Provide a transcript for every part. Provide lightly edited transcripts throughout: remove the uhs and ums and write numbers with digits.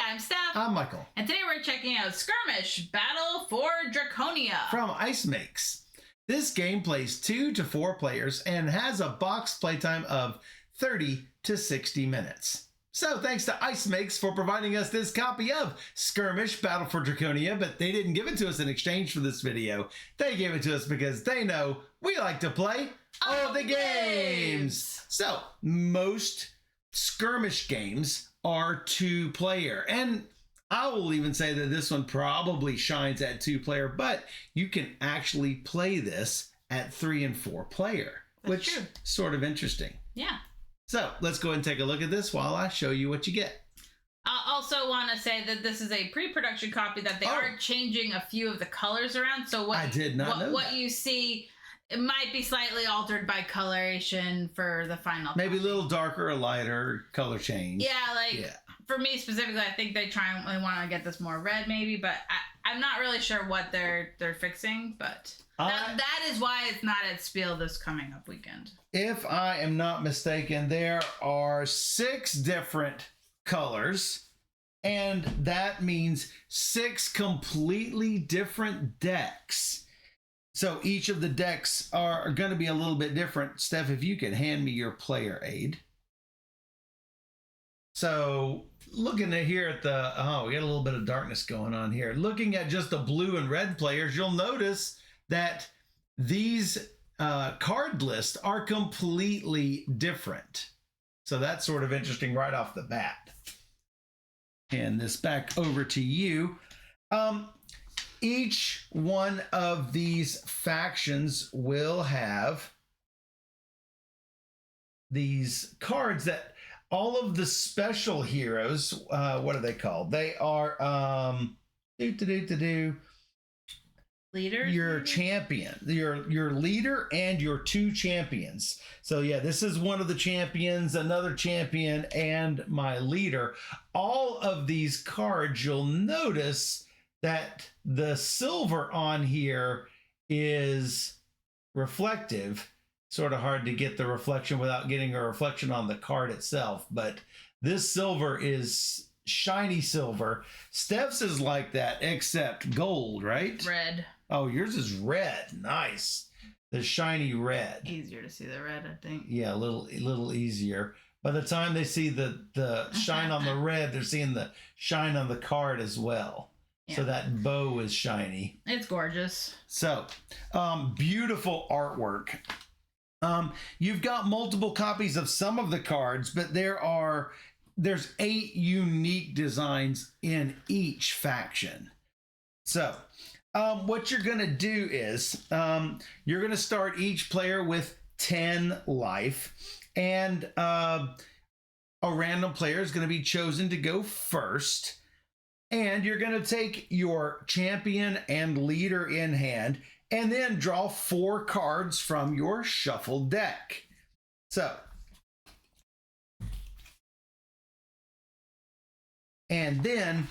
I'm Steph. I'm Michael. And today we're checking out Skirmish, Battle for Draconia. From Ice Makes. This game plays 2 to 4 players and has a box playtime of 30 to 60 minutes. So thanks to Ice Makes for providing us this copy of Skirmish, Battle for Draconia, but they didn't give it to us in exchange for this video. They gave it to us because they know we like to play all the games. So most Skirmish games are 2-player, and I will even say that this one probably shines at 2-player, but you can actually play this at 3 and 4-player, which is sort of interesting. Yeah. So let's go ahead and take a look at this while I show you what you get. I also want to say that this is a pre-production copy, that they are changing a few of the colors around. So what I did not know what you see, it might be slightly altered by coloration for the final. Maybe a little darker or lighter color change. Yeah, for me specifically, I think they want to get this more red maybe, but I'm not really sure what they're fixing, but that is why it's not at Spiel this coming up weekend. If I am not mistaken, there are 6 different colors, and that means 6 completely different decks. So each of the decks are going to be a little bit different. Steph, if you could hand me your player aid. So looking at here at the, we got a little bit of darkness going on here. Looking at just the blue and red players, you'll notice that these card lists are completely different. So that's sort of interesting right off the bat. Hand this back over to you. Each one of these factions will have these cards that all of the special heroes, what are they called? They are Leaders? Your champion, your leader and your 2 champions. So yeah, this is one of the champions, another champion, and my leader. All of these cards, you'll notice that the silver on here is reflective. Sort of hard to get the reflection without getting a reflection on the card itself, but this silver is shiny silver. Steph's is like that except gold, right? Red. Oh, yours is red. Nice. The shiny red. Easier to see the red, I think. Yeah, a little easier. By the time they see the shine on the red, they're seeing the shine on the card as well. Yeah. So that bow is shiny. It's gorgeous. So, beautiful artwork. You've got multiple copies of some of the cards, but there's 8 unique designs in each faction. So, what you're going to do is you're going to start each player with 10 life, and a random player is going to be chosen to go first. And you're going to take your champion and leader in hand and then draw 4 cards from your shuffled deck. So, and then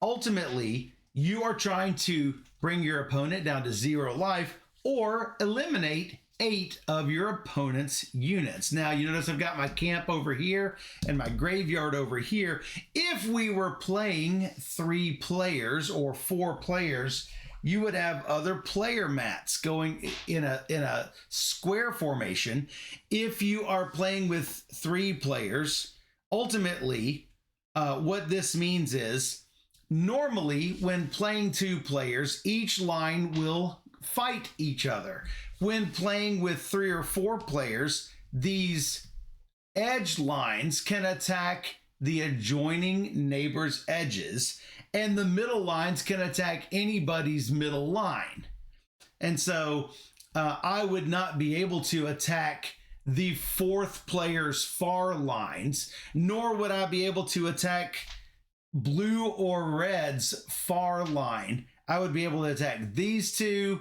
ultimately you are trying to bring your opponent down to 0 life or eliminate 8 of your opponent's units. Now, you notice I've got my camp over here and my graveyard over here. If we were playing 3 players or 4 players, you would have other player mats going in a square formation. If you are playing with 3 players, ultimately, what this means is normally when playing 2 players, each line will fight each other. When playing with 3 or 4 players, these edge lines can attack the adjoining neighbor's edges, and the middle lines can attack anybody's middle line. And so I would not be able to attack the 4th player's far lines, nor would I be able to attack blue or red's far line. I would be able to attack these 2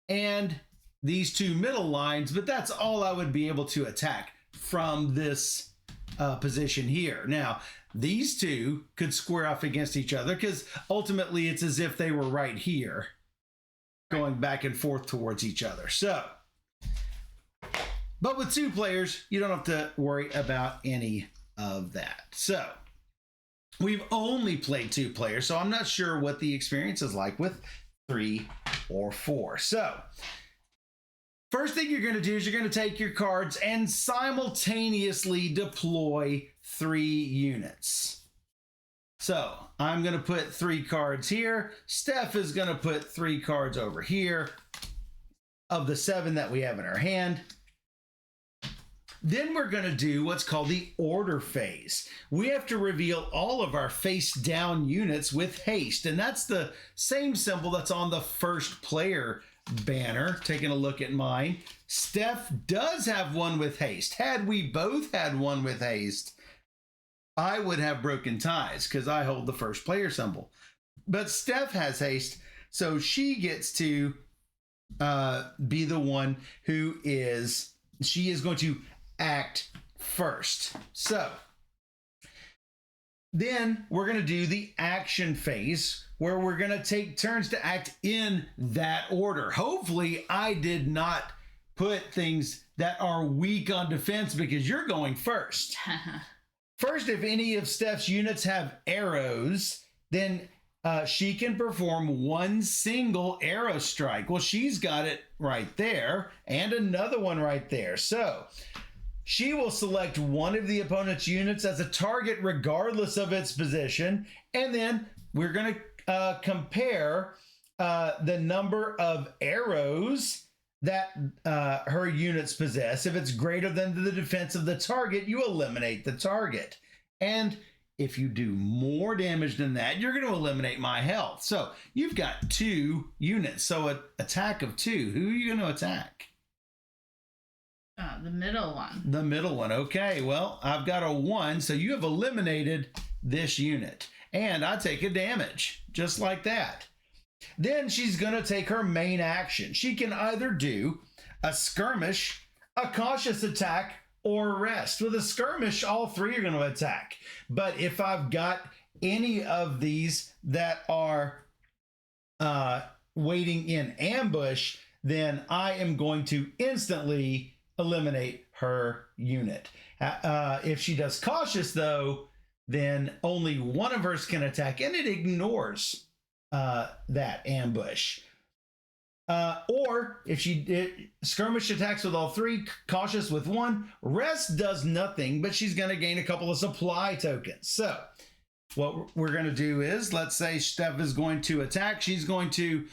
and these 2 middle lines, but that's all I would be able to attack from this position here. Now, these 2 could square off against each other because ultimately it's as if they were right here going back and forth towards each other. So, but with 2 players, you don't have to worry about any of that. So, we've only played 2 players, so I'm not sure what the experience is like with 3 or 4. So first thing you're going to do is you're going to take your cards and simultaneously deploy 3 units. So I'm going to put 3 cards here. Steph is going to put 3 cards over here of the 7 that we have in our hand. Then we're going to do what's called the order phase. We have to reveal all of our face down units with haste. And that's the same symbol that's on the first player banner. Taking a look at mine. Steph does have one with haste. Had we both had one with haste, I would have broken ties because I hold the first player symbol. But Steph has haste, so she gets to be the one who she is going to act first. So then we're going to do the action phase where we're going to take turns to act in that order. Hopefully I did not put things that are weak on defense because you're going first. First, if any of Steph's units have arrows, then she can perform 1 single arrow strike. Well, she's got it right there and another one right there. So she will select one of the opponent's units as a target regardless of its position. And then we're going to compare the number of arrows that her units possess. If it's greater than the defense of the target, you eliminate the target. And if you do more damage than that, you're going to eliminate my health. So you've got 2 units. So an attack of 2. Who are you going to attack? The middle one. The middle one. Okay, well, I've got a 1, so you have eliminated this unit. And I take a damage, just like that. Then she's going to take her main action. She can either do a skirmish, a cautious attack, or rest. With a skirmish, all 3 are going to attack. But if I've got any of these that are waiting in ambush, then I am going to instantly eliminate her unit. If she does cautious, though, then only one of hers can attack, and it ignores that ambush. Or if she skirmish attacks with all 3, cautious with 1, rest does nothing, but she's going to gain a couple of supply tokens. So what we're going to do is, let's say Steph is going to attack. She's going to,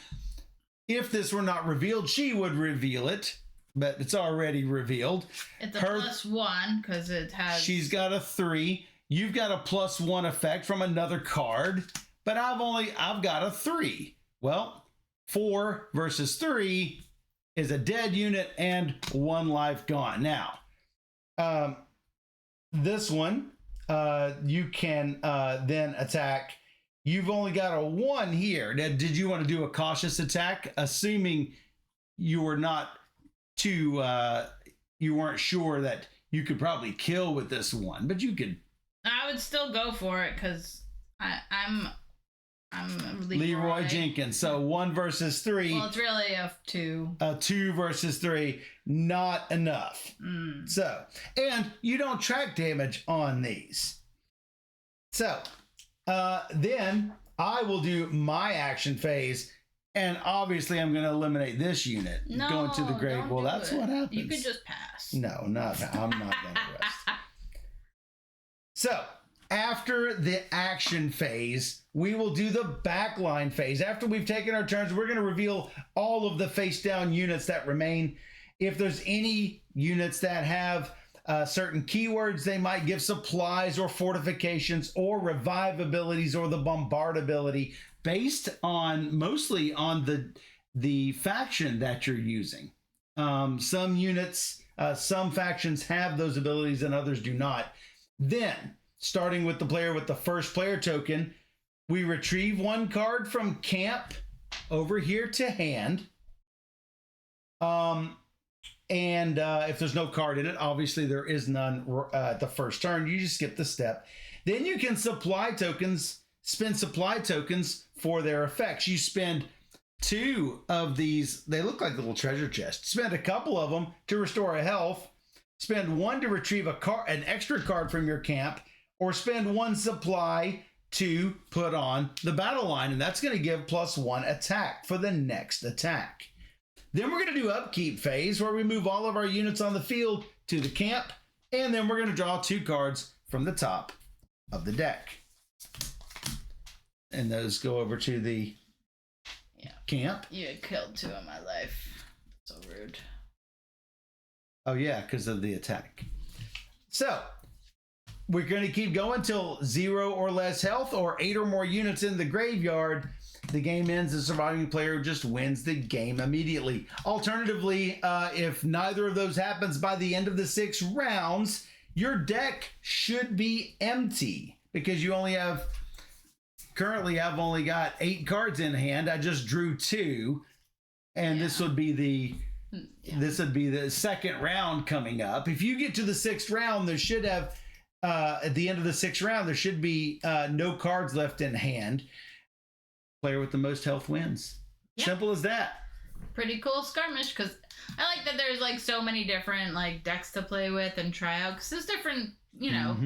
if this were not revealed, she would reveal it, but it's already revealed. It's a +1 because it has. She's got a 3. You've got a +1 effect from another card, but I've got a 3. Well, 4 versus 3 is a dead unit and 1 life gone. Now, this one, you can then attack. You've only got a 1 here. Now, did you want to do a cautious attack? Assuming you were not too, you weren't sure that you could probably kill with this 1, but you could. I would still go for it because I'm Leroy Jenkins. So 1 versus 3. Well, it's really a 2. A 2 versus 3, not enough. So, and you don't track damage on these. So, then I will do my action phase, and obviously I'm going to eliminate this unit. No, going to the grave. Well, that's what happens. You could just pass. No, I'm not going to rest. So, after the action phase, we will do the backline phase. After we've taken our turns, we're going to reveal all of the face down units that remain. If there's any units that have certain keywords, they might give supplies or fortifications or revive abilities or the bombard ability based on mostly on the faction that you're using. Some units, some factions have those abilities and others do not. Then, starting with the player with the first player token, we retrieve 1 card from camp over here to hand. And if there's no card in it, obviously there is none at the first turn. You just skip the step. Then you can spend supply tokens for their effects. You spend 2 of these. They look like little treasure chests. Spend a couple of them to restore a health. Spend 1 to retrieve an extra card from your camp, or spend 1 supply to put on the battle line, and that's going to give +1 attack for the next attack. Then we're going to do upkeep phase, where we move all of our units on the field to the camp, and then we're going to draw 2 cards from the top of the deck. And those go over to the camp. You had killed 2 in my life. So rude. Oh yeah, because of the attack. So we're going to keep going till 0 or less health or 8 or more units in the graveyard. The game ends. The surviving player just wins the game immediately. Alternatively, if neither of those happens by the end of the 6 rounds, your deck should be empty because you only have, currently I've only got 8 cards in hand. I just drew 2, and this would be the second round coming up. If you get to the 6th round, there should have at the end of the 6th round, there should be no cards left in hand. Player with the most health wins. Yep. Simple as that. Pretty cool skirmish, because I like that there's like so many different like decks to play with and try out, because there's different, you know,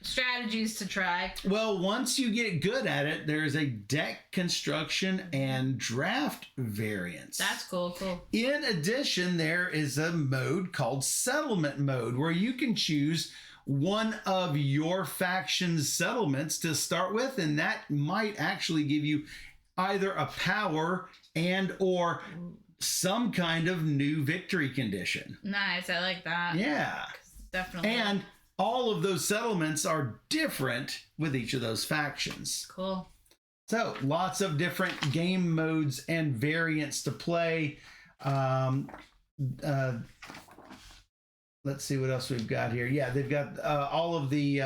strategies to try. Well, once you get good at it, there's a deck construction and draft variance. That's cool. In addition, there is a mode called settlement mode, where you can choose one of your faction's settlements to start with, and that might actually give you either a power and or some kind of new victory condition. Nice, I like that. Yeah, definitely. And all of those settlements are different with each of those factions. Cool. So lots of different game modes and variants to play. Let's see what else we've got here. Yeah, they've got all of the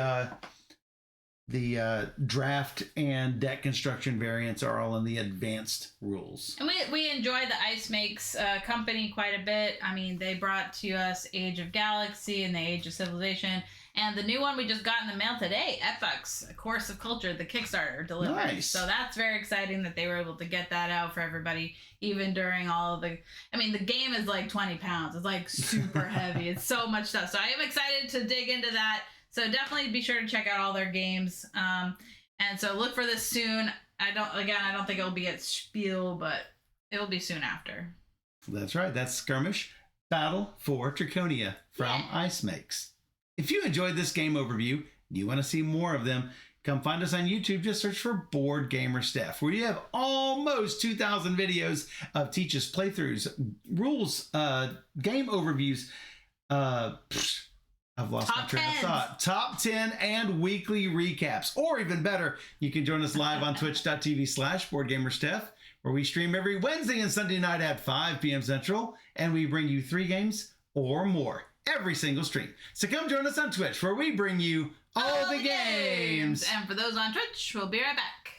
draft and deck construction variants are all in the advanced rules. And we enjoy the Ice Makes company quite a bit. I mean, they brought to us Age of Galaxy and the Age of Civilization. And the new one we just got in the mail today, Epoch's Course of Culture, the Kickstarter delivered. Nice. So that's very exciting that they were able to get that out for everybody, even during all of the... I mean, the game is like 20 pounds. It's like super heavy. It's so much stuff. So I am excited to dig into that. So definitely be sure to check out all their games. And so look for this soon. I don't think it'll be at Spiel, but it'll be soon after. That's right. That's Skirmish Battle for Draconia from Ice Makes. If you enjoyed this game overview, you want to see more of them, come find us on YouTube. Just search for Board Gamer Steph, where you have almost 2,000 videos of teaches playthroughs, rules, game overviews. I've lost my train of thought. Top 10 and weekly recaps. Or even better, you can join us live on twitch.tv/BoardGamerSteph, where we stream every Wednesday and Sunday night at 5 p.m. Central, and we bring you 3 games or more every single stream. So come join us on Twitch, where we bring you all the games. And for those on Twitch, we'll be right back.